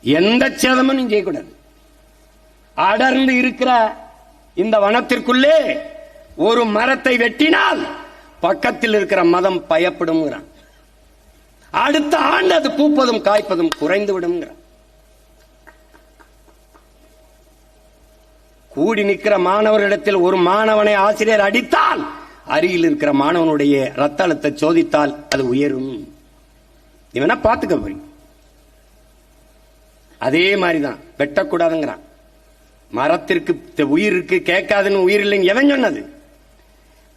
எந்த சேதமும் நீ செய்யக்கூடாது. அடர்ந்து இருக்கிற இந்த வனத்திற்குள்ளே ஒரு மரத்தை வெட்டினால் பக்கத்தில் இருக்கிற மதம் பயப்படும். அடுத்த ஆண்டு அது பூப்பதும் காய்ப்பதும் குறைந்து விடும். கூடி நிற்கிற மாணவர்களிடத்தில் ஒரு மாணவனை ஆசிரியர் அடித்தால் அருகில் இருக்கிற மாணவனுடைய ரத்த அழுத்தத்தை சோதித்தால் அது உயரும். இவனா பார்த்துக்க போய். அதே மாதிரிதான் வெட்டக்கூடாதுங்கிறான். மரத்திற்கு உயிர் இருக்கு, கேட்காதுன்னு உயிர் இல்லைன்னு எவன் சொன்னது?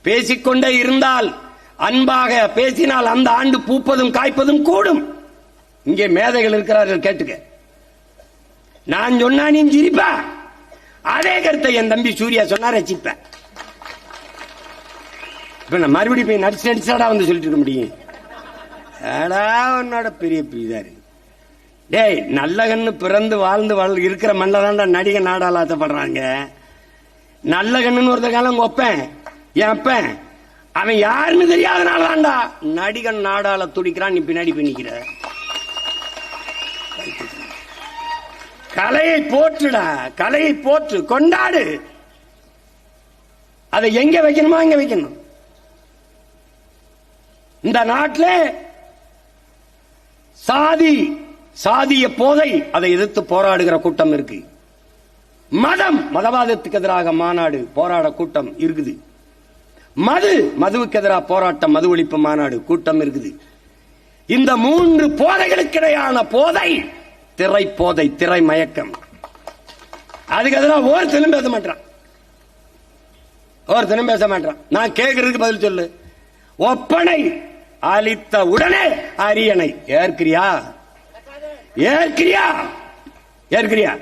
பேசிக்கொண்டே இருந்தால், அன்பாக பேசினால் அந்த ஆண்டு பூப்பதும் காய்ப்பதும் கூடும். இங்கே மேதைகள் இருக்கிறார்கள், கேட்டுக்க. நான் சொன்னா நீ சிரிப்பா. அதே கருத்தை என் தம்பி சூர்யா சொன்னா ரசிப்ப. இப்ப நான் மறுபடியும் போய் நடிச்சாடா வந்து சொல்லிட்டு இருக்க முடியும்? உன்னோட பெரிய இதா இருக்கு. டேய், நல்லகன்னு பிறந்து வாழ்ந்து இருக்கிற மண்ணில் தான்டா நடிகை நாடால் ஆசைப்படுறாங்க. நல்லகன்னு ஒருத்த காலம் ஒப்பேன், என் அப்பன் அவன் யாருன்னு தெரியாதனால தான்டா நடிகன் நாடால துடிக்கிறான். நீ பின்னாடி பண்ணிக்கிற. கலையை போற்றுடா, கலையை போற்று, கொண்டாடு. அதை எங்க வைக்கணுமா அங்க வைக்கணும். இந்த நாட்டில் சாதிய போதை, அதை எதிர்த்து போராடுகிற கூட்டம் இருக்கு. மதவாதத்துக்கு எதிராக மாநாடு போராட கூட்டம் இருக்குது. மதுவுக்கு எதிராக போராட்டம், மது ஒழிப்பு மாநாடு கூட்டம் இருக்குது. இந்த 3 போதைகளுக்கு இடையான போதை திரை போதை, திரை மயக்கம். அதுக்கு எதிராக ஒருத்தனும் பேச மாட்டான், ஒருத்தனும் பேச மாட்டான். நான் கேட்கறதுக்கு பதில் சொல்லு. ஒப்பனை அளித்த உடனே அரியணை ஏற்கிறியா? ஏற்கிறியா? ஏற்கிறியா?